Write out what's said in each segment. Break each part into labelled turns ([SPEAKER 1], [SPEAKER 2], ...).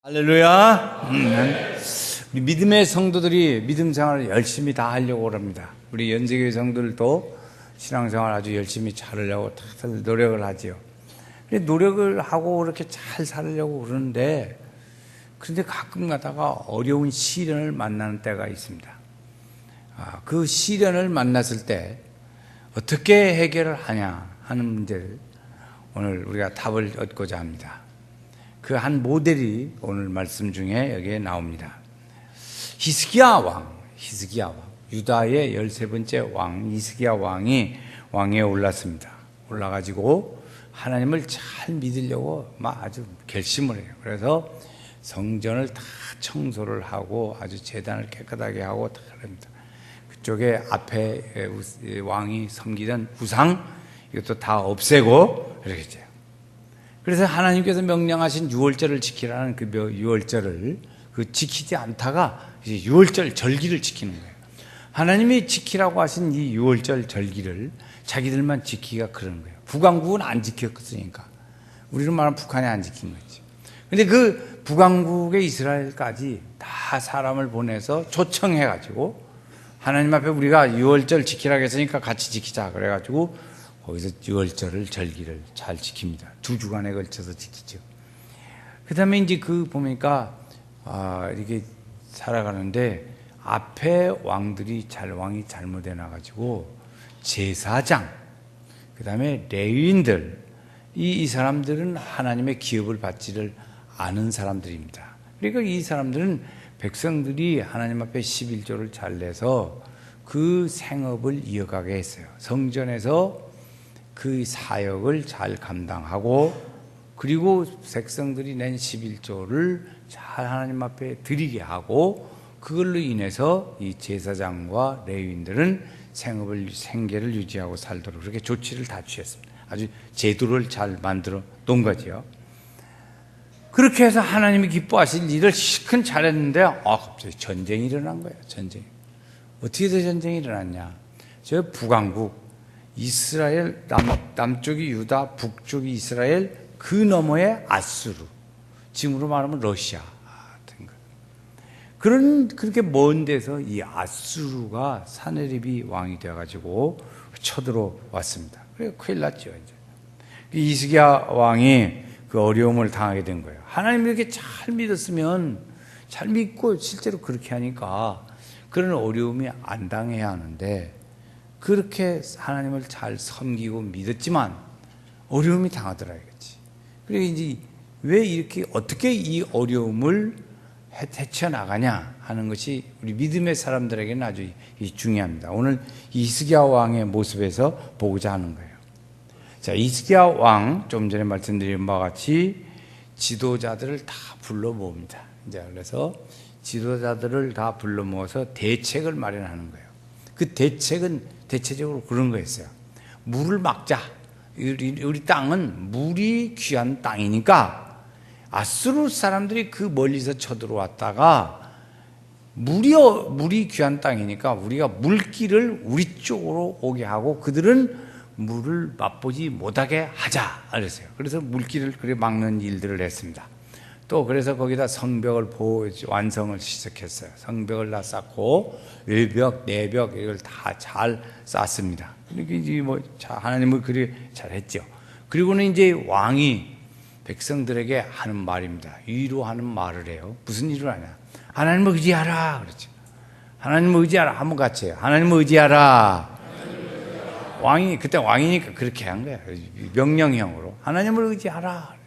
[SPEAKER 1] 할렐루야. 우리 믿음의 성도들이 믿음 생활을 열심히 다 하려고 합니다. 우리 연세교회 성도들도 신앙생활 아주 열심히 잘하려고 다들 노력을 하지요. 노력을 하고 이렇게 잘 살려고 그러는데, 그런데 가끔 가다가 어려운 시련을 만나는 때가 있습니다. 그 시련을 만났을 때 어떻게 해결을 하냐 하는 문제를 오늘 우리가 답을 얻고자 합니다. 그 한 모델이 오늘 말씀 중에 여기에 나옵니다. 히스기야 왕, 유다의 13번째 왕 히스기야 왕이 왕위에 올랐습니다. 올라가지고 하나님을 잘 믿으려고 막 아주 결심을 해요. 그래서 성전을 다 청소를 하고 아주 제단을 깨끗하게 하고 다 합니다. 그쪽에 앞에 왕이 섬기던 우상 이것도 다 없애고 이렇게 했죠. 그래서 하나님께서 명령하신 유월절을 지키라는 그 유월절을 지키지 않다가 이제 유월절 절기를 지키는 거예요. 하나님이 지키라고 하신 이 유월절 절기를 자기들만 지키기가 그런 거예요. 북왕국은 안 지켰으니까. 우리는 말하면 북한이 안 지킨 거지. 근데 그 북왕국의 이스라엘까지 다 사람을 보내서 초청해가지고 하나님 앞에 우리가 유월절 지키라고 했으니까 같이 지키자. 그래가지고 거기서 유월절을 절기를 잘 지킵니다. 2주간에 걸쳐서 지키죠. 그 다음에 이제 보니까, 이렇게 살아가는데, 앞에 왕이 잘못해 놔가지고, 제사장, 그 다음에 레위인들, 이 사람들은 하나님의 기업을 받지를 않은 사람들입니다. 그러니까 이 사람들은 백성들이 하나님 앞에 11조를 잘 내서 그 생업을 이어가게 했어요. 성전에서 그 사역을 잘 감당하고, 그리고 백성들이 낸 11조를 잘 하나님 앞에 드리게 하고, 그걸로 인해서 이 제사장과 레위인들은 생계를 유지하고 살도록 그렇게 조치를 다 취했습니다. 아주 제도를 잘 만들어 놓은 거죠. 그렇게 해서 하나님이 기뻐하실 일을 실컷 잘했는데, 갑자기 전쟁이 일어난 거예요. 전쟁. 어떻게 해서 전쟁이 일어났냐? 저 북왕국, 이스라엘, 남쪽이 유다, 북쪽이 이스라엘, 그 너머에 아수르, 지금으로 말하면 러시아 같은 거. 그렇게 먼 데서 이 아수르가 사네립이 왕이 되어가지고 쳐들어왔습니다. 그래서 큰일 났죠, 이제. 히스기야 왕이 그 어려움을 당하게 된 거예요. 하나님을 이렇게 잘 믿었으면, 잘 믿고 실제로 그렇게 하니까 그런 어려움이 안 당해야 하는데, 그렇게 하나님을 잘 섬기고 믿었지만 어려움이 당하더라 이거지. 그리고 이제 왜 이렇게 어떻게 이 어려움을 헤쳐나가냐 하는 것이 우리 믿음의 사람들에게는 아주 중요합니다. 오늘 히스기야 왕의 모습에서 보고자 하는 거예요. 자, 히스기야 왕, 좀 전에 말씀드린 바와 같이 지도자들을 다 불러 모읍니다. 이제 그래서 지도자들을 다 불러 모아서 대책을 마련하는 거예요. 그 대책은 대체적으로 그런 거였어요. 물을 막자. 우리 땅은 물이 귀한 땅이니까 아수르 사람들이 그 멀리서 쳐들어왔다가 물이 귀한 땅이니까 우리가 물길을 우리 쪽으로 오게 하고 그들은 물을 맛보지 못하게 하자 그랬어요. 그래서 물길을 그래 막는 일들을 했습니다. 또 그래서 거기다 성벽을 완성을 시작했어요. 성벽을 다 쌓고 외벽, 내벽 이걸 다 잘 쌓습니다. 그러니까 이제 하나님을 그리 잘했죠. 그리고는 이제 왕이 백성들에게 하는 말입니다. 위로하는 말을 해요. 무슨 일을 하냐? 하나님을 의지하라 그렇죠. 하나님을 의지하라 한번 같이 해요. 하나님을 의지하라. 왕이 그때 왕이니까 그렇게 한 거야. 명령형으로 하나님을 의지하라.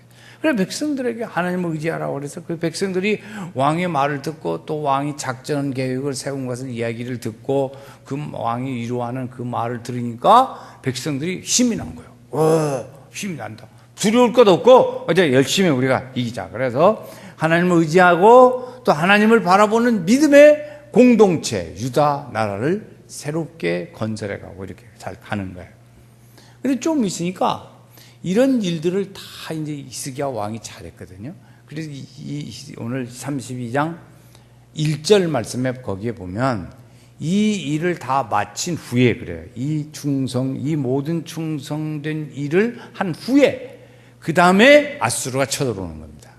[SPEAKER 1] 그래 백성들에게 하나님을 의지하라고 그래서 그 백성들이 왕의 말을 듣고 또 왕이 작전 계획을 세운 것을 이야기를 듣고 그 왕이 위로하는 그 말을 들으니까 백성들이 힘이 난 거예요. 힘이 난다. 두려울 것 없고 이제 열심히 우리가 이기자. 그래서 하나님을 의지하고 또 하나님을 바라보는 믿음의 공동체 유다 나라를 새롭게 건설해가고 이렇게 잘 가는 거예요. 근데 좀 있으니까 이런 일들을 다 이제 히스기야 왕이 잘했거든요. 그래서 오늘 32장 1절 말씀에 거기에 보면 이 일을 다 마친 후에 그래요. 이 모든 충성된 일을 한 후에 그 다음에 아수르가 쳐들어오는 겁니다.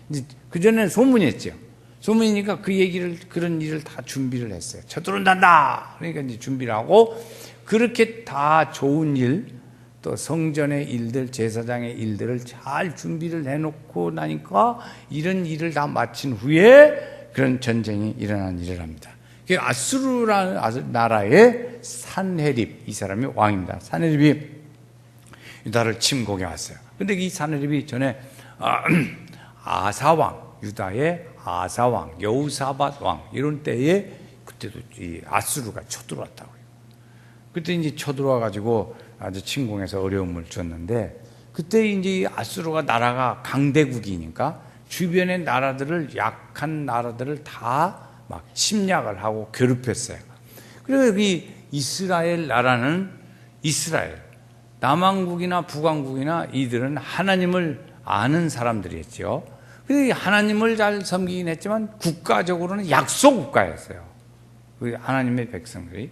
[SPEAKER 1] 이제 그전에는 소문이었죠. 소문이니까 그런 일을 다 준비를 했어요. 쳐들어온단다. 그러니까 이제 준비를 하고, 그렇게 다 좋은 일, 또 성전의 일들, 제사장의 일들을 잘 준비를 해놓고 나니까 이런 일을 다 마친 후에 그런 전쟁이 일어난 일을 합니다. 아수르라는 나라의 산헤립, 이 사람이 왕입니다. 산헤립이 유다를 침공해 왔어요. 근데 이 산헤립이 전에 아사왕, 유다의 아사왕, 여우사밧 왕 이런 때에 그때도 이 아수르가 쳐들어왔다고요. 그때 이제 쳐들어와 가지고 아주 침공해서 어려움을 줬는데, 그때 이제 아수르가 나라가 강대국이니까 주변의 나라들을, 약한 나라들을 다 막 침략을 하고 괴롭혔어요. 그래서 이 이스라엘 나라는 이스라엘, 남왕국이나 북왕국이나 이들은 하나님을 아는 사람들이었죠. 그래서 하나님을 잘 섬기긴 했지만 국가적으로는 약소국가였어요. 하나님의 백성들이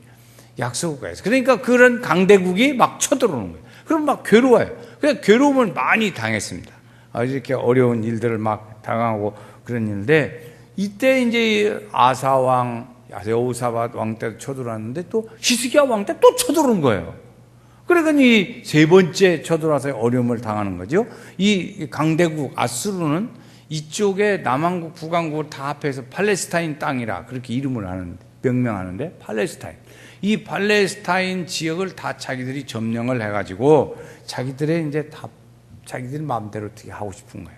[SPEAKER 1] 약소국가였어요. 그러니까 그런 강대국이 막 쳐들어오는 거예요. 그럼 막 괴로워요. 그래서 괴로움을 많이 당했습니다. 이렇게 어려운 일들을 막 당하고 그런 일인데, 이때 이제 아사왕, 여호사밧 왕 때도 쳐들어왔는데 또 히스기야 왕 때 또 쳐들어온 거예요. 그러니까 이 세 번째 쳐들어와서 어려움을 당하는 거죠. 이 강대국 아수르는 이쪽에 남왕국, 북왕국을 다 합해서 팔레스타인 땅이라 그렇게 이름을 하는데, 명명하는데, 팔레스타인. 이 팔레스타인 지역을 다 자기들이 점령을 해가지고 자기들의 이제 다 자기들 마음대로 어떻게 하고 싶은 거예요.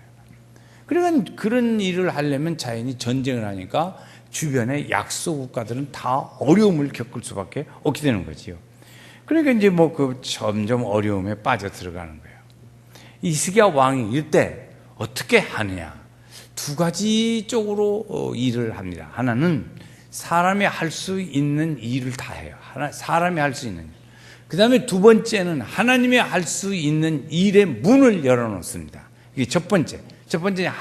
[SPEAKER 1] 그러니까 그런 일을 하려면 자연히 전쟁을 하니까 주변의 약소 국가들은 다 어려움을 겪을 수밖에 없게 되는 거지요. 그러니까 이제 뭐 점점 어려움에 빠져 들어가는 거예요. 히스기야 왕이 이때 어떻게 하느냐? 두 가지 쪽으로 일을 합니다. 하나는 사람이 할 수 있는 일을 다 해요. 사람이 할 수 있는 일. 그 다음에 두 번째는 하나님이 할 수 있는 일의 문을 열어놓습니다. 이게 첫 번째.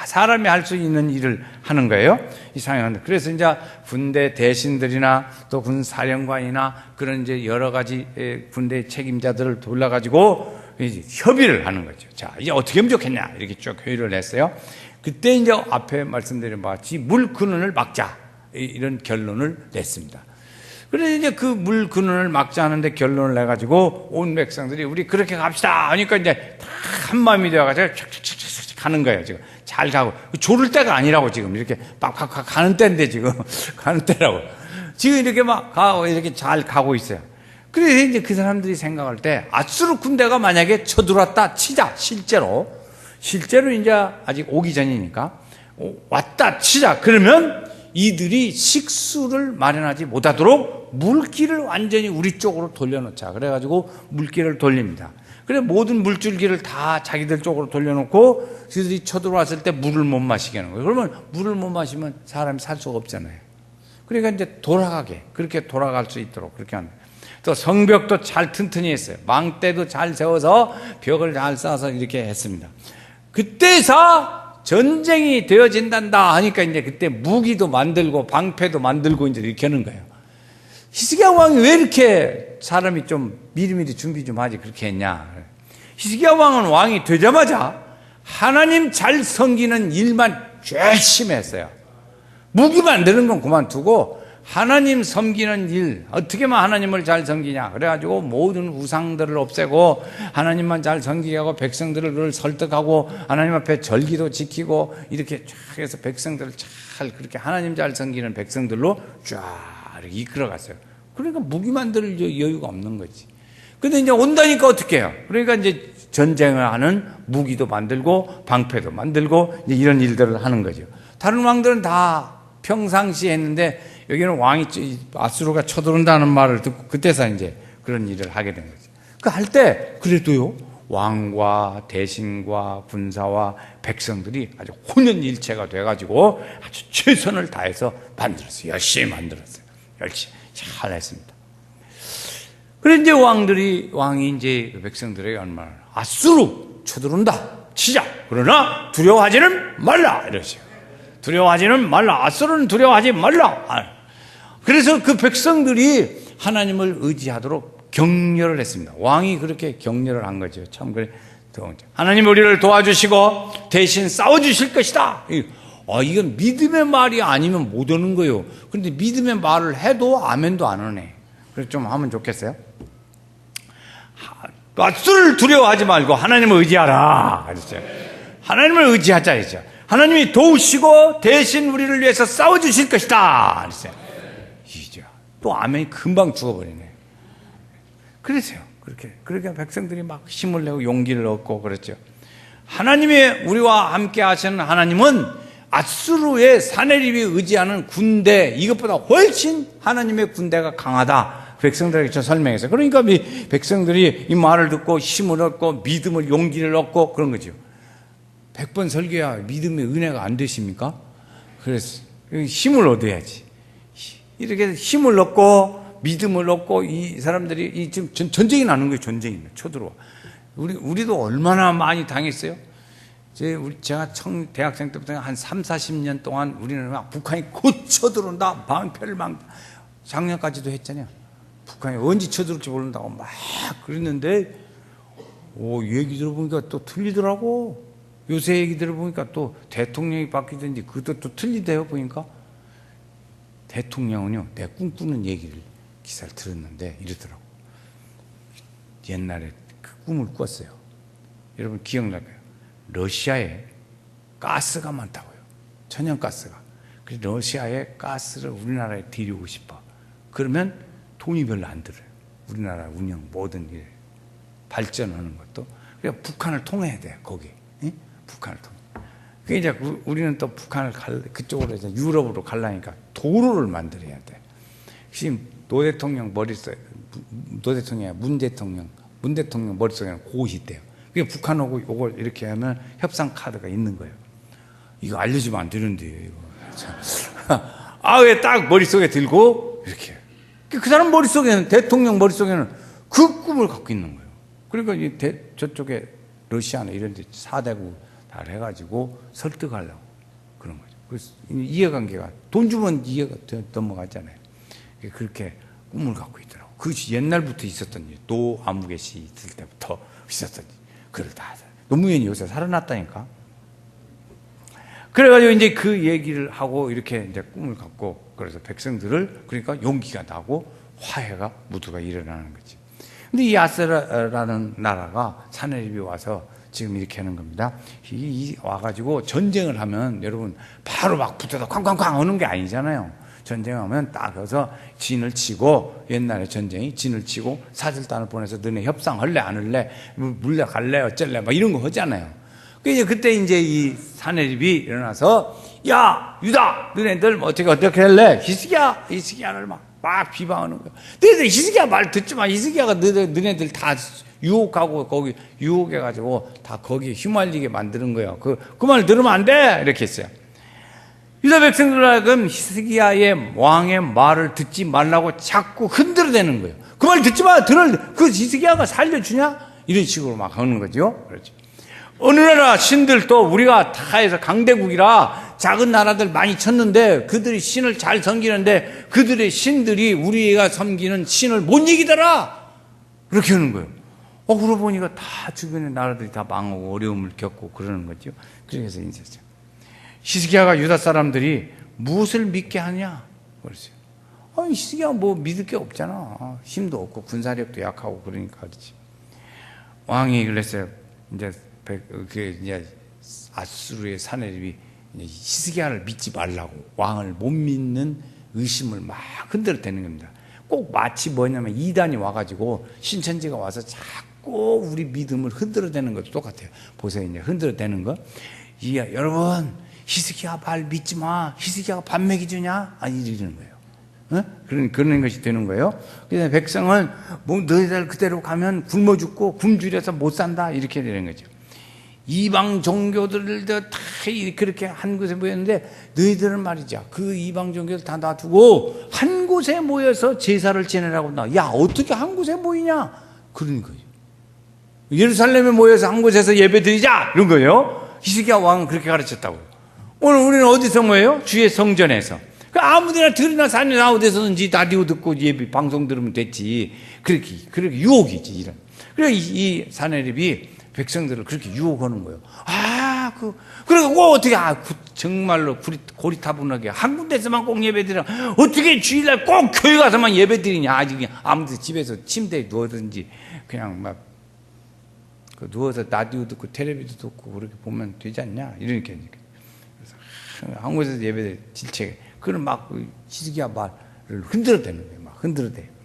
[SPEAKER 1] 사람이 할 수 있는 일을 하는 거예요. 이 상황은. 그래서 이제 군대 대신들이나 또 군사령관이나 그런 이제 여러 가지 군대 책임자들을 돌려가지고 이제 협의를 하는 거죠. 자, 이제 어떻게 하면 좋겠냐? 이렇게 쭉 회의를 했어요. 그때 이제 앞에 말씀드린 바와 같이 물 근원을 막자. 이런 결론을 냈습니다. 그래서 이제 그 물 근원을 막자 하는데 결론을 내가지고 온 백성들이 우리 그렇게 갑시다 하니까 이제 다 한마음이 되어가지고 착착착착 가는 거예요. 지금 잘 가고, 조를 때가 아니라고 지금 이렇게 빡빡 가는 때인데 지금 가는 때라고 지금 이렇게 막 가고 이렇게 잘 가고 있어요. 그래서 이제 그 사람들이 생각할 때 아수르 군대가 만약에 쳐들어왔다 치자, 실제로 이제 아직 오기 전이니까 왔다 치자, 그러면 이들이 식수를 마련하지 못하도록 물길을 완전히 우리 쪽으로 돌려놓자. 그래가지고 물길을 돌립니다. 그래 모든 물줄기를 다 자기들 쪽으로 돌려놓고 그들이 쳐들어왔을 때 물을 못 마시게 하는 거예요. 그러면 물을 못 마시면 사람이 살 수가 없잖아요. 그러니까 이제 그렇게 돌아갈 수 있도록 그렇게 하는 거예요. 또 성벽도 잘 튼튼히 했어요. 망대도 잘 세워서 벽을 잘 쌓아서 이렇게 했습니다. 그때서 전쟁이 되어진단다 하니까 이제 그때 무기도 만들고 방패도 만들고 이제 이렇게 하는 거예요. 히스기야 왕이 왜 이렇게 사람이 좀 미리미리 준비 좀 하지 그렇게 했냐? 히스기야 왕은 왕이 되자마자 하나님 잘 섬기는 일만 열심히 했어요. 무기 만드는 건 그만두고 하나님 섬기는 일, 어떻게 하면 하나님을 잘 섬기냐. 그래가지고 모든 우상들을 없애고 하나님만 잘 섬기게 하고 백성들을 설득하고 하나님 앞에 절기도 지키고 이렇게 쫙 해서 백성들을 잘 그렇게 하나님 잘 섬기는 백성들로 쫙 이렇게 이끌어갔어요. 그러니까 무기 만들 여유가 없는 거지. 근데 이제 온다니까 어떻게 해요? 그러니까 이제 전쟁을 하는 무기도 만들고 방패도 만들고 이제 이런 일들을 하는 거죠. 다른 왕들은 다 평상시에 했는데 여기는 왕이 아수르가 쳐들어온다는 말을 듣고 그때서 이제 그런 일을 하게 된 거죠. 그 할 때 그래도요 왕과 대신과 군사와 백성들이 아주 혼연일체가 돼가지고 아주 최선을 다해서 만들었어요. 열심히 만들었어요. 열심히 잘 했습니다. 그래 이제 왕이 이제 백성들에게 얼마나 아수르 쳐들어온다 치자. 그러나 두려워하지는 말라 이러죠. 두려워하지는 말라. 아수르는 두려워하지 말라. 그래서 그 백성들이 하나님을 의지하도록 격려를 했습니다. 왕이 그렇게 격려를 한 거죠. 참 그래 하나님 우리를 도와주시고 대신 싸워주실 것이다. 이건 믿음의 말이 아니면 못 오는 거예요. 그런데 믿음의 말을 해도 아멘도 안 하네. 그래서 좀 하면 좋겠어요. 낯을 두려워하지 말고 하나님을 의지하라. 그랬어요. 하나님을 의지하자 했죠. 하나님이 도우시고 대신 우리를 위해서 싸워주실 것이다. 그랬어요. 이죠. 또 아멘이 금방 죽어버리네. 그러세요. 그렇게 백성들이 막 힘을 내고 용기를 얻고 그랬죠. 하나님의 우리와 함께 하시는 하나님은 아수르의 사내립이 의지하는 군대, 이것보다 훨씬 하나님의 군대가 강하다. 백성들에게 저 설명했어요. 그러니까 백성들이 이 말을 듣고 힘을 얻고 믿음을, 용기를 얻고 그런 거죠. 100번 설교야 믿음의 은혜가 안 되십니까? 그래서 힘을 얻어야지. 이렇게 힘을 얻고 믿음을 얻고 이 사람들이 지금 전쟁이 나는 거예요. 전쟁이 쳐들어와. 우리도 얼마나 많이 당했어요. 제가 대학생 때부터 한 3, 40년 동안 우리는 막 북한이 곧 쳐들어온다. 방패를 막 작년까지도 했잖아요. 북한이 언제 쳐들어올지 모른다고 막 그랬는데 얘기 들어보니까 또 틀리더라고. 요새 얘기 들어보니까 또 대통령이 바뀌든지 그것도 또 틀리대요. 보니까 대통령은요, 내 꿈꾸는 얘기를 기사를 들었는데 이러더라고. 옛날에 그 꿈을 꿨어요. 여러분 기억날 거예요. 러시아에 가스가 많다고요. 천연가스가. 그래서 러시아에 가스를 우리나라에 들여오고 싶어. 그러면 돈이 별로 안 들어요. 우리나라 운영 모든 일 발전하는 것도. 그러니까 북한을 통해야 돼요. 거기. 응? 북한을 통해. 그러니까 이제 우리는 또 북한을 그쪽으로 이제 유럽으로 가려니까 도로를 만들어야 돼. 지금 노 대통령 머릿속에 문 대통령 머릿속에는 그것이 있대요. 그러니까 북한하고 이걸 이렇게 하면 협상 카드가 있는 거예요. 이거 알려주면 안 되는데 이거. 왜 딱 머릿속에 들고 이렇게. 그 사람 머릿속에는, 대통령 머릿속에는 그 꿈을 갖고 있는 거예요. 그러니까 저쪽에 러시아나 이런 데 4대국 다 해가지고 설득하려고 그런 거죠. 그래서 이해관계가, 돈 주면 이해가 넘어가잖아요. 그렇게 꿈을 갖고 있더라고. 그것이 옛날부터 있었던 일. 노 아무개시 있을 때부터 있었던 일. 그걸 다 노무현이 요새 살아났다니까. 그래가지고 이제 그 얘기를 하고 이렇게 이제 꿈을 갖고, 그래서 백성들을, 그러니까 용기가 나고 화해가 모두가 일어나는 거지. 근데 이 아스라라는 나라가 사내립이 와서 지금 이렇게 하는 겁니다. 와가지고 전쟁을 하면 여러분 바로 막 붙어서 쾅쾅쾅 오는 게 아니잖아요. 전쟁하면 딱 가서 진을 치고, 옛날에 전쟁이 진을 치고 사절단을 보내서 너네 협상할래 안 할래, 물려갈래 어쩔래 막 이런 거 하잖아요. 그때 이제 이 사내립이 일어나서, 야 유다 너네들 어떻게 할래? 히스기야를 막 비방하는 거야. 너희들 히스기야 말 듣지 마. 히스기야가 너네들 다 유혹하고 거기 유혹해가지고 다 거기 휘말리게 만드는 거예요. 그 말 들으면 안 돼 이렇게 했어요. 유다 백성들은 히스기야의 왕의 말을 듣지 말라고 자꾸 흔들어대는 거예요. 그 말 듣지 마. 그 히스기야가 살려주냐? 이런 식으로 막 하는 거죠. 그렇죠. 어느 나라 신들도 우리가 다 해서 강대국이라 작은 나라들 많이 쳤는데 그들이 신을 잘 섬기는데 그들의 신들이 우리가 섬기는 신을 못 이기더라. 그렇게 하는 거예요. 그러고 보니까 다 주변의 나라들이 다 망하고 어려움을 겪고 그러는 거죠. 그래서 이제 히스기야가 유다 사람들이 무엇을 믿게 하냐? 그랬어요. 히스기야 뭐 믿을 게 없잖아. 힘도 없고 군사력도 약하고 그러니까 그렇지. 왕이 그랬어요. 이제 아수르의 사내립이 히스기야를 믿지 말라고 왕을 못 믿는 의심을 막 흔들어대는 겁니다. 꼭 마치 뭐냐면 이단이 와가지고 신천지가 와서 자꾸 우리 믿음을 흔들어대는 것도 똑같아요. 보세요, 이제 흔들어대는 거. 여러분 히스기야 말 믿지 마. 히스기야가 밥 먹이주냐? 아니 이러는 거예요. 그런 것이 되는 거예요. 그래서 백성은 뭐 너희들 그대로 가면 굶어 죽고 굶주려서 못 산다 이렇게 되는 거죠. 이방 종교들도 다 그렇게 한 곳에 모였는데 너희들은 말이죠. 그 이방 종교들 다 놔두고 한 곳에 모여서 제사를 지내라고 나. 야 어떻게 한 곳에 모이냐? 그런 거예요. 예루살렘에 모여서 한 곳에서 예배 드리자 이런 거예요. 히스기야 왕은 그렇게 가르쳤다고요. 오늘 우리는 어디서 모여요? 주의 성전에서. 아무데나 들이나 산이나 어디서든지 라디오 듣고 예배 방송 들으면 됐지. 그렇게 유혹이지 이런. 그래 이 사내립이 백성들을 그렇게 유혹하는 거예요. 그리고 어떻게, 정말로 고리타분하게 한 군데서만 꼭 예배드려. 어떻게 주일날 꼭 교회 가서만 예배드리냐. 아직 아무도 집에서 침대에 누워든지 그냥 막, 누워서 라디오 듣고 텔레비도 듣고 그렇게 보면 되지 않냐. 이러니까. 그래서 한국에서 예배드려. 질책에. 그걸 막 히스기야 말을 흔들어대는 거예요. 막 흔들어대요.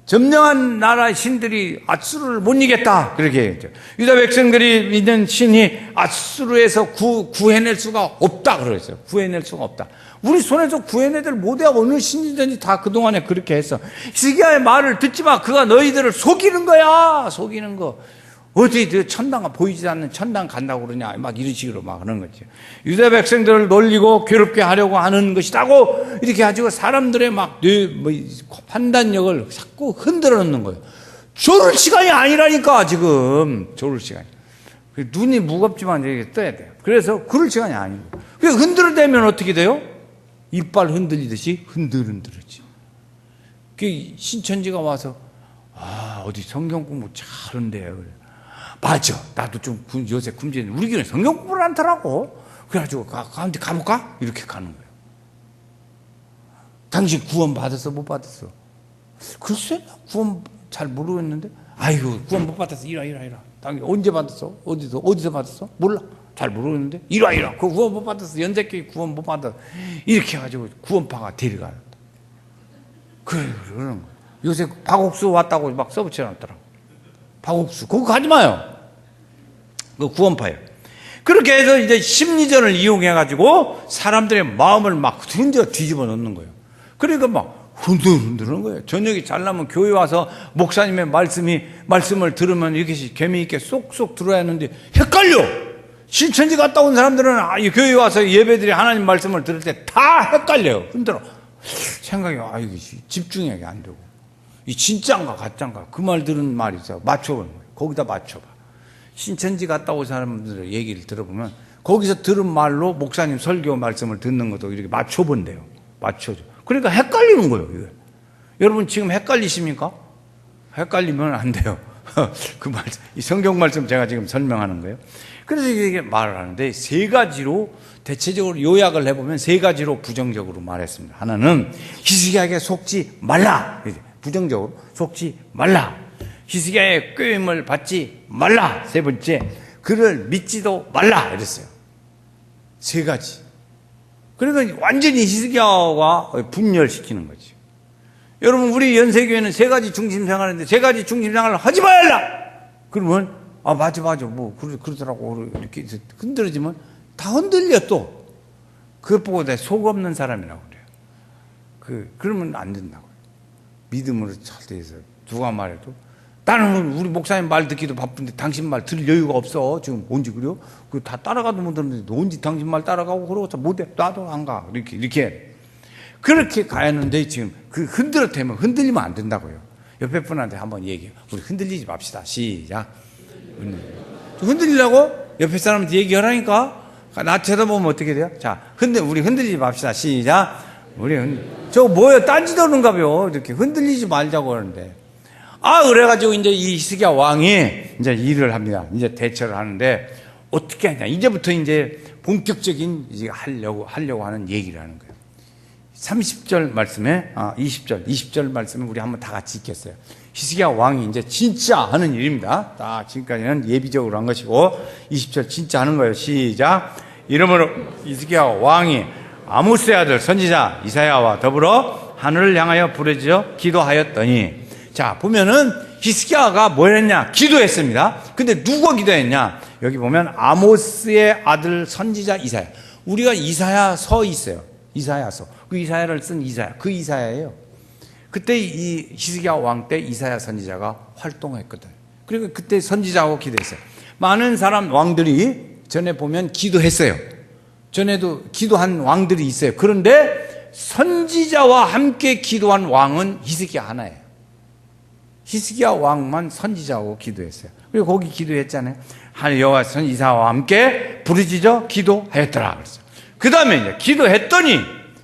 [SPEAKER 1] 점령한 나라 신들이 아수르를 못 이겼다. 그렇게 얘기했죠. 유다 백성들이 믿는 신이 아수르에서 구해낼 수가 없다. 그랬어요. 구해낼 수가 없다. 우리 손에서 구해내들 못해. 어느 신이든지 다 그동안에 그렇게 했어. 히스기야의 말을 듣지 마. 그가 너희들을 속이는 거야. 속이는 거. 어디 천당 보이지 않는 천당 간다고 그러냐. 막 이런 식으로 막 그런 거죠. 유다 백성들을 놀리고 괴롭게 하려고 하는 것이라고 이렇게 가지고 사람들의 막 판단력을 자꾸 흔들어 놓는 거예요. 졸을 시간이 아니라니까 지금. 졸을 시간이. 눈이 무겁지만 이렇게 떠야 돼요. 그래서 그럴 시간이 아니고. 흔들어 대면 어떻게 돼요? 이빨 흔들리듯이 흔들흔들하지. 신천지가 와서 어디 성경 공부 잘한대요. 맞아. 나도 좀 요새 굶주리는데 우리 교회는 성경 공부를 안 하더라고. 그래가지고 가운데 가볼까? 이렇게 가는 거예요. 당신 구원 받았어? 못 받았어? 글쎄, 구원 잘 모르겠는데. 아이고, 구원 못 받았어. 이라. 당신 언제 받았어? 어디서 받았어? 몰라. 잘 모르겠는데. 이라. 그 구원 못 받았어. 연세교회 구원 못 받았어. 이렇게 해가지고 구원파가 데려가요. 그러는 거예요. 요새 박옥수 왔다고 막 써붙여놨더라고. 박옥수. 그거 가지 마요. 그 구원파예요. 그렇게 해서 이제 심리전을 이용해가지고 사람들의 마음을 막 뒤집어 놓는 거예요. 그러니까 막 흔들흔들하는 거예요. 저녁이 잘 나면 교회 와서 목사님의 말씀을 들으면 이렇게 재미있게 쏙쏙 들어야 하는데 헷갈려. 신천지 갔다 온 사람들은 이 교회 와서 예배들이 하나님 말씀을 들을 때 다 헷갈려요. 흔들어. 생각이, 이게 집중이 안 되고. 이 진짜인가 가짜인가 그 말 들은 말이 있어. 맞춰보는 거예요. 거기다 맞춰봐. 신천지 갔다 온 사람들의 얘기를 들어보면 거기서 들은 말로 목사님 설교 말씀을 듣는 것도 이렇게 맞춰본대요. 맞춰줘. 그러니까 헷갈리는 거예요. 이게. 여러분 지금 헷갈리십니까? 헷갈리면 안 돼요. 이 성경 말씀 제가 지금 설명하는 거예요. 그래서 이게 말을 하는데 세 가지로 대체적으로 요약을 해보면 세 가지로 부정적으로 말했습니다. 하나는 히스기야에게 속지 말라. 부정적으로 속지 말라. 히스기야의 꾀임을 받지 말라. 세 번째, 그를 믿지도 말라. 이랬어요. 세 가지. 그러니까 완전히 히스기야와 분열시키는 거지. 여러분 우리 연세교회는 세 가지 중심 생활인데 세 가지 중심 생활을 하지 말라. 그러면 맞아 뭐 그러더라고 이렇게 흔들어지면 다 흔들려 또. 그것 보고 내가 속 없는 사람이라고 그래요. 그러면 안 된다고요. 믿음으로 절대해서 누가 말해도 나는 우리 목사님 말 듣기도 바쁜데 당신 말 들을 여유가 없어. 지금 뭔지 그래요? 다 따라가도 못 듣는데 언제 당신 말 따라가고 그러고 못해. 나도 안 가. 이렇게 그렇게 가야 하는데 지금 흔들어대면 흔들리면 안 된다고요. 옆에 분한테 한번 얘기해요. 우리 흔들리지 맙시다. 시작. 흔들리려고 옆에 사람한테 얘기하라니까. 나 쳐다보면 어떻게 돼요? 자, 우리 흔들리지 맙시다. 시작. 저거 뭐예요? 딴짓하는가봐요. 이렇게 흔들리지 말자고 하는데. 그래가지고 이제 이 히스기야 왕이 이제 일을 합니다. 이제 대처를 하는데 어떻게 하냐. 이제부터 이제 본격적인 이제 하려고 하는 얘기를 하는 거예요. 30절 말씀에, 20절 말씀에 우리 한번 다 같이 읽겠어요. 히스기야 왕이 이제 진짜 하는 일입니다. 지금까지는 예비적으로 한 것이고, 20절 진짜 하는 거예요. 시작. 이러므로 히스기야 왕이 아모스의 아들 선지자 이사야와 더불어 하늘을 향하여 부르짖어 기도하였더니, 자, 보면은 히스기야가 뭘 했냐? 기도했습니다. 근데 누가 기도했냐? 여기 보면 아모스의 아들 선지자 이사야. 우리가 이사야서 있어요. 이사야서. 그 이사야를 쓴 이사야. 그 이사야예요. 그때 이 히스기야 왕 때 이사야 선지자가 활동했거든. 그리고 그때 선지자하고 기도했어요. 많은 사람 왕들이 전에 보면 기도했어요. 전에도 기도한 왕들이 있어요. 그런데 선지자와 함께 기도한 왕은 히스기야 하나예요. 히스기야 왕만 선지자하고 기도했어요. 그리고 거기 기도했잖아요. 하늘 여호와 선지자와 함께 부르짖어 기도하였더라. 그랬어요. 그 다음에 이제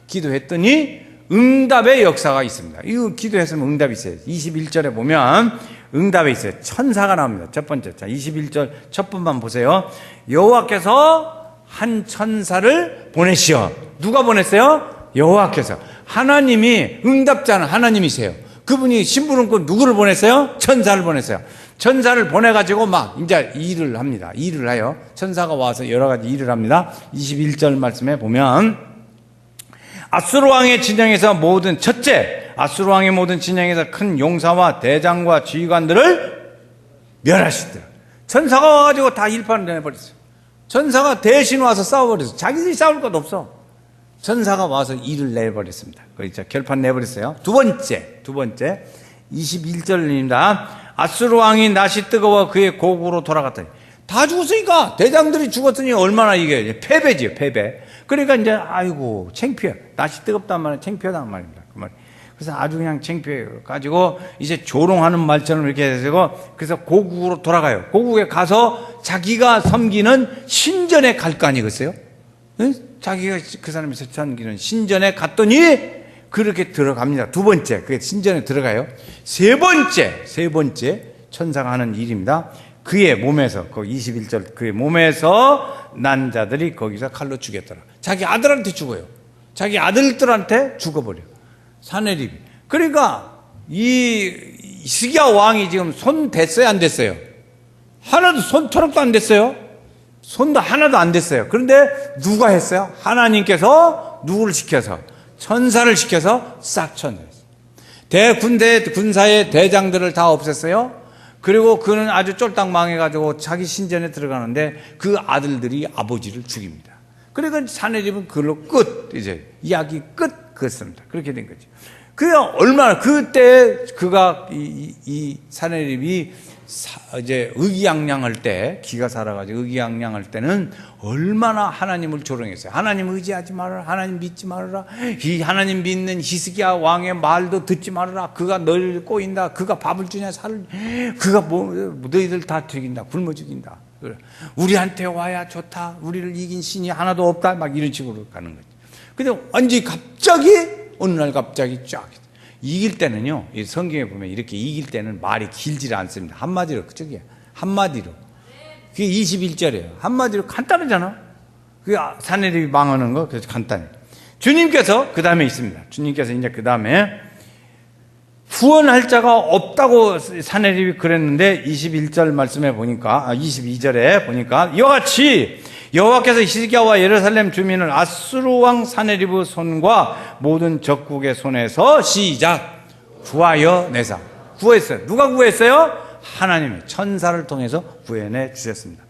[SPEAKER 1] 기도했더니 응답의 역사가 있습니다. 이거 기도했으면 응답이 있어요. 21절에 보면 응답에 있어요. 천사가 나옵니다. 첫 번째. 자, 21절 첫 번만 보세요. 여호와께서 한 천사를 보내시어. 누가 보냈어요? 여호와께서. 하나님이 응답자는 하나님이세요. 그분이 심부름꾼 누구를 보냈어요? 천사를 보냈어요. 천사를 보내가지고 막 이제 일을 합니다. 일을 해요. 천사가 와서 여러 가지 일을 합니다. 21절 말씀에 보면 아수르 왕의 진영에서 모든 첫째, 아수르 왕의 모든 진영에서 큰 용사와 대장과 지휘관들을 멸하시더라. 천사가 와가지고 다 일판을 내버렸어요. 천사가 대신 와서 싸워버렸어요. 자기들이 싸울 것 없어. 천사가 와서 일을 내버렸습니다. 그렇죠. 결판 내버렸어요. 두 번째 21절입니다. 아수르 왕이 낯이 뜨거워 그의 고국으로 돌아갔더니 다 죽었으니까 대장들이 죽었으니 얼마나 이게 패배지요, 패배. 그러니까 이제 아이고 창피해. 낯이 뜨겁단 말은 창피하단 말입니다. 그 말. 그래서 아주 그냥 창피해 가지고 이제 조롱하는 말처럼 이렇게 해서 그래서 고국으로 돌아가요. 고국에 가서 자기가 섬기는 신전에 갈 거 아니겠어요? 응? 자기가 그 사람이 섬기는 신전에 갔더니 그렇게 들어갑니다. 두 번째, 그 신전에 들어가요. 세 번째 천사가 하는 일입니다. 그의 몸에서, 그 21절, 그의 몸에서 난 자들이 거기서 칼로 죽였더라. 자기 아들한테 죽어요. 자기 아들들한테 죽어버려. 사내립이. 그러니까 이 히스기야 왕이 지금 손 댔어요, 안 됐어요? 하나도 손 토록도 안 됐어요. 손도 하나도 안 됐어요. 그런데 누가 했어요? 하나님께서 누구를 시켜서? 천사를 시켜서 싹 쳐냈어요. 군사의 대장들을 다 없앴어요. 그리고 그는 아주 쫄딱 망해가지고 자기 신전에 들어가는데 그 아들들이 아버지를 죽입니다. 그러니까 사내립은 그걸로 끝, 이제 이야기 끝, 그렇습니다. 그렇게 된 거죠. 그게 얼마나, 그때 그가 이 사내립이 이제 의기양양할 때, 기가 살아가지고 의기양양할 때는 얼마나 하나님을 조롱했어요. 하나님 의지하지 말아라. 하나님 믿지 말아라. 이 하나님 믿는 히스기야 왕의 말도 듣지 말아라. 그가 너희를 꼬인다. 그가 밥을 주냐 살을, 그가 너희들 다 죽인다. 굶어 죽인다. 우리한테 와야 좋다. 우리를 이긴 신이 하나도 없다. 막 이런 식으로 가는 거죠. 근데 완전히 갑자기 어느 날 갑자기 쫙 이길 때는요, 이 성경에 보면 이렇게 이길 때는 말이 길지 않습니다. 한마디로, 그쪽이야. 한마디로. 그게 21절이에요. 한마디로 간단하잖아. 그게 사내립이 망하는 거, 그래서 간단해. 주님께서 그 다음에 있습니다. 주님께서 이제 그 다음에 후원할 자가 없다고 사내립이 그랬는데 21절 말씀에 보니까, 22절에 보니까 이와 같이 여호와께서 히스기야와 예루살렘 주민을 아수르 왕 사내립의 손과 모든 적국의 손에서 시작 구하여 내사. 구했어요. 누가 구했어요? 하나님의 천사를 통해서 구해내 주셨습니다.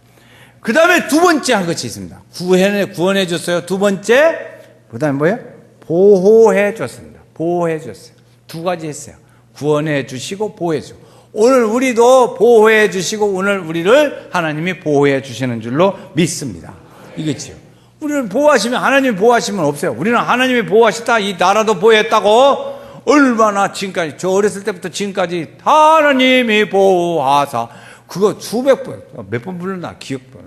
[SPEAKER 1] 그 다음에 두 번째 한 것이 있습니다. 구원해 줬어요. 두 번째, 그 다음에 뭐예요? 보호해 줬습니다. 보호해 줬어요. 두 가지 했어요. 구원해 주시고 보호해 주시고. 오늘 우리도 보호해 주시고 오늘 우리를 하나님이 보호해 주시는 줄로 믿습니다. 이거지요. 우리를 보호하시면, 하나님이 보호하시면 없어요. 우리는 하나님이 보호하시다, 이 나라도 보호했다고 얼마나 지금까지, 저 어렸을 때부터 지금까지 하나님이 보호하사, 그거 수백 번, 몇 번 불렀나 기억도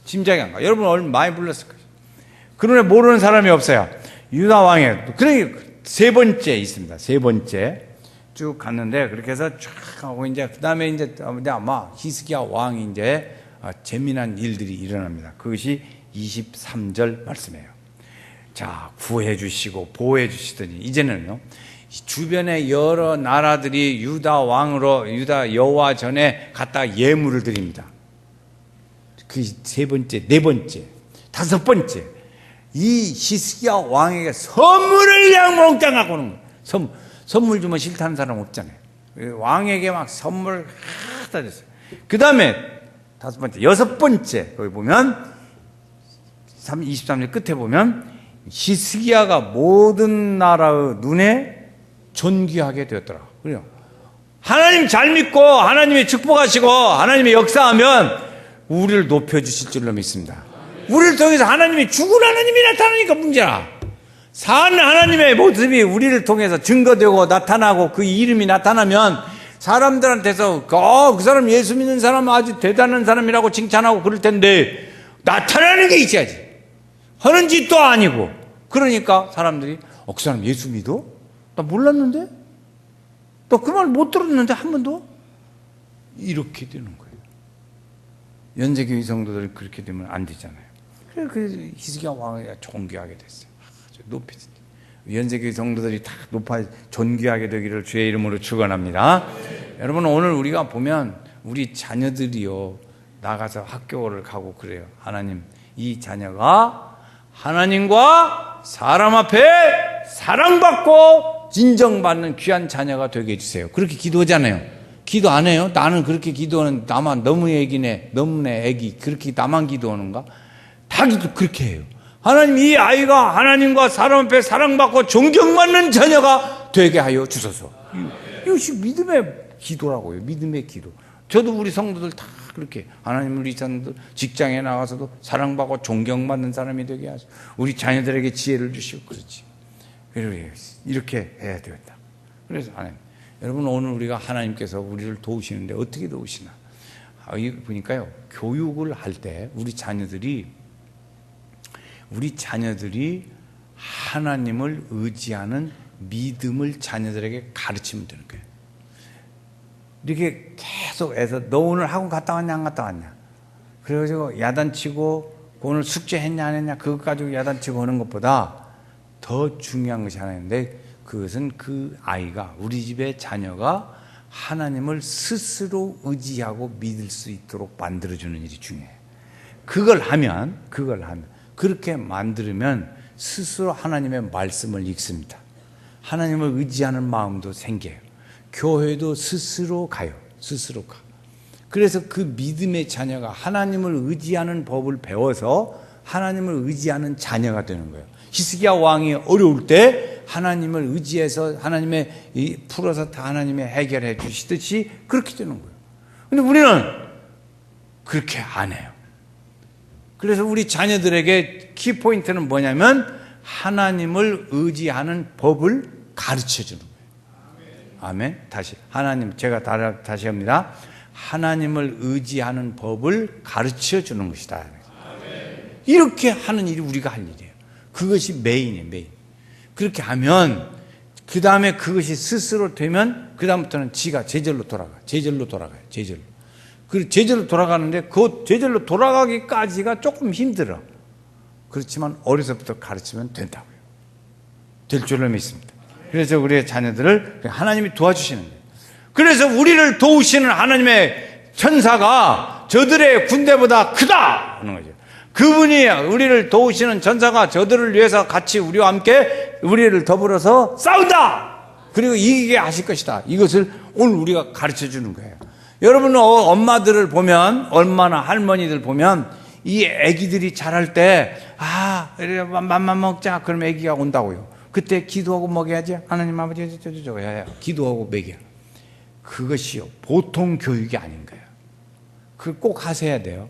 [SPEAKER 1] 짐작이 안 가. 여러분 얼마 많이 불렀을 거예요. 그런데 모르는 사람이 없어요. 유다 왕의, 그러니 세 번째 있습니다. 세 번째. 쭉 갔는데 그렇게 해서 쫙 하고 이제 그다음에 이제 아마 히스기야 왕이 이제 재미난 일들이 일어납니다. 그것이 23절 말씀이에요. 자, 구해 주시고 보호해 주시더니 이제는요, 주변의 여러 나라들이 유다 왕으로 유다 여호와 전에 갖다 예물을 드립니다. 그 세 번째, 네 번째, 다섯 번째, 이 히스기야 왕에게 선물을 그냥 몽땅 갖고 오는 거예요. 선물 주면 싫다는 사람 없잖아요. 왕에게 막 선물 갖다 줬어요. 그 다음에 다섯 번째, 여섯 번째, 거기 보면 23절 끝에 보면 히스기야가 모든 나라의 눈에 존귀하게 되었더라. 그래요. 하나님 잘 믿고 하나님이 축복하시고 하나님이 역사하면 우리를 높여주실 줄로 믿습니다. 우리를 통해서 하나님이 죽은 하나님이 나타나니까 문제야. 산 하나님의 모습이 우리를 통해서 증거되고 나타나고 그 이름이 나타나면 사람들한테서 그 사람 예수 믿는 사람 아주 대단한 사람이라고 칭찬하고 그럴 텐데 나타나는 게 있어야지. 하는 짓도 아니고. 그러니까 사람들이 그 사람 예수 믿어? 나 몰랐는데? 나 그 말 못 들었는데 한 번도? 이렇게 되는 거예요. 연세교회 성도들이 그렇게 되면 안 되잖아요. 그래서 히스기야 왕을 존귀하게 됐어요. 아주 높이. 연세교회 성도들이 다 높아 존귀하게 되기를 주의 이름으로 축원합니다. 여러분, 오늘 우리가 보면 우리 자녀들이요 나가서 학교를 가고 그래요. 하나님, 이 자녀가 하나님과 사람 앞에 사랑받고 인정받는 귀한 자녀가 되게 해주세요. 그렇게 기도하잖아요. 기도 안 해요? 나는 그렇게 기도하는, 나만 너무 애기네, 너무네 애기, 그렇게 나만 기도하는가? 다 기도 그렇게 해요. 하나님, 이 아이가 하나님과 사람 앞에 사랑받고 존경받는 자녀가 되게 하여 주소서. 이것이 믿음의 기도라고요. 믿음의 기도. 저도 우리 성도들 다 그렇게, 하나님, 우리 자녀들 직장에 나가서도 사랑받고 존경받는 사람이 되게 하시고, 우리 자녀들에게 지혜를 주시고, 그렇지. 이렇게 해야 되겠다. 그래서 하나님, 여러분, 오늘 우리가 하나님께서 우리를 도우시는데 어떻게 도우시나? 보니까요, 교육을 할 때 우리 자녀들이 하나님을 의지하는 믿음을 자녀들에게 가르치면 되는 거예요. 이렇게 계속 해서 너 오늘 학원 갔다 왔냐 안 갔다 왔냐, 그래가지고 야단치고 오늘 숙제했냐 안 했냐 그것 가지고 야단치고 하는 것보다 더 중요한 것이 하나 있는데, 그것은 그 아이가, 우리 집의 자녀가 하나님을 스스로 의지하고 믿을 수 있도록 만들어주는 일이 중요해요. 그걸 하면 그렇게 만들면 스스로 하나님의 말씀을 읽습니다. 하나님을 의지하는 마음도 생겨요. 교회도 스스로 가요. 스스로 가. 그래서 그 믿음의 자녀가 하나님을 의지하는 법을 배워서 하나님을 의지하는 자녀가 되는 거예요. 히스기야 왕이 어려울 때 하나님을 의지해서 하나님의 풀어서 다 하나님의 해결해 주시듯이 그렇게 되는 거예요. 근데 우리는 그렇게 안 해요. 그래서 우리 자녀들에게 키포인트는 뭐냐면 하나님을 의지하는 법을 가르쳐 주는 거예요. 아멘. 다시 하나님, 제가 다시 합니다. 하나님을 의지하는 법을 가르쳐 주는 것이다. 이렇게 하는 일이 우리가 할 일이에요. 그것이 메인이에요. 메인. 그렇게 하면 그 다음에 그것이 스스로 되면 그 다음부터는 지가 제절로 돌아가요. 제절로. 그 제절로 돌아가는데 그 제절로 돌아가기까지가 조금 힘들어. 그렇지만 어려서부터 가르치면 된다고요. 될 줄로 믿습니다. 그래서 우리의 자녀들을 하나님이 도와주시는 거예요. 그래서 우리를 도우시는 하나님의 천사가 저들의 군대보다 크다 하는 거죠. 그분이 우리를 도우시는 전사가 저들을 위해서 같이 우리와 함께 우리를 더불어서 싸운다, 그리고 이기게 하실 것이다. 이것을 오늘 우리가 가르쳐 주는 거예요. 여러분, 엄마들을 보면, 얼마나 할머니들 보면 이 아기들이 자랄 때 맘만 먹자 그러면 아기가 온다고요. 그때 기도하고 먹여야지. 하나님 아버지 저저저 기도하고 먹여. 그것이요 보통 교육이 아닌 거예요. 그걸 꼭 하셔야 돼요.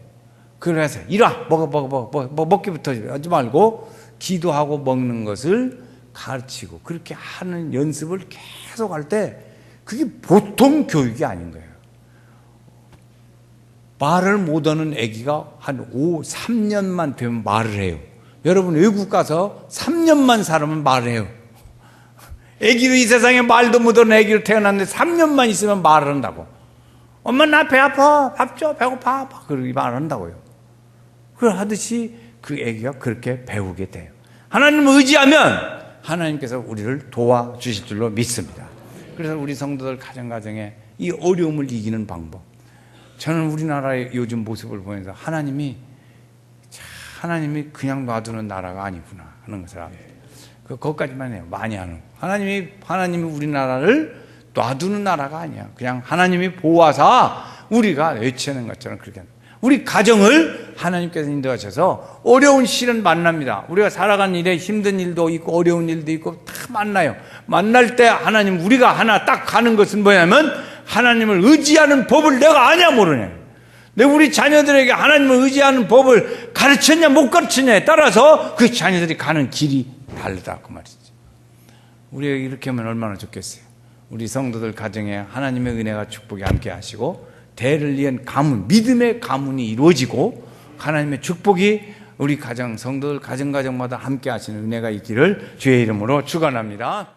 [SPEAKER 1] 그래서 이리와 먹기부터 하지 말고 기도하고 먹는 것을 가르치고 그렇게 하는 연습을 계속 할 때 그게 보통 교육이 아닌 거예요. 말을 못하는 아기가 한 3년만 되면 말을 해요. 여러분, 외국 가서 3년만 살면 말을 해요. 아기로 이 세상에 말도 못하는 아기로 태어났는데 3년만 있으면 말을 한다고. 엄마 나 배 아파, 밥 줘, 배고파, 그렇게 말을 한다고요. 그걸 하듯이 그 아기가 그렇게 배우게 돼요. 하나님을 의지하면 하나님께서 우리를 도와주실 줄로 믿습니다. 그래서 우리 성도들 가정에 이 어려움을 이기는 방법, 저는 우리나라의 요즘 모습을 보면서 하나님이 그냥 놔두는 나라가 아니구나 하는 것을 압니다. 그것까지만 해요. 많이 하는. 하나님이 우리나라를 놔두는 나라가 아니야. 그냥 하나님이 보아서 우리가 외치는 것처럼 그렇게 합니다. 우리 가정을 하나님께서 인도하셔서 어려운 시는 만납니다. 우리가 살아가는 일에 힘든 일도 있고 어려운 일도 있고 다 만나요. 만날 때 하나님, 우리가 하나 딱 가는 것은 뭐냐면 하나님을 의지하는 법을 내가 아냐 모르냐. 내가 우리 자녀들에게 하나님을 의지하는 법을 가르쳤냐 못 가르쳤냐에 따라서 그 자녀들이 가는 길이 다르다 그 말이지. 우리가 이렇게 하면 얼마나 좋겠어요. 우리 성도들 가정에 하나님의 은혜가 축복이 함께 하시고 대를 이은 가문, 믿음의 가문이 이루어지고 하나님의 축복이 우리 가정, 성도들 가정마다 함께 하시는 은혜가 있기를 주의 이름으로 축원합니다.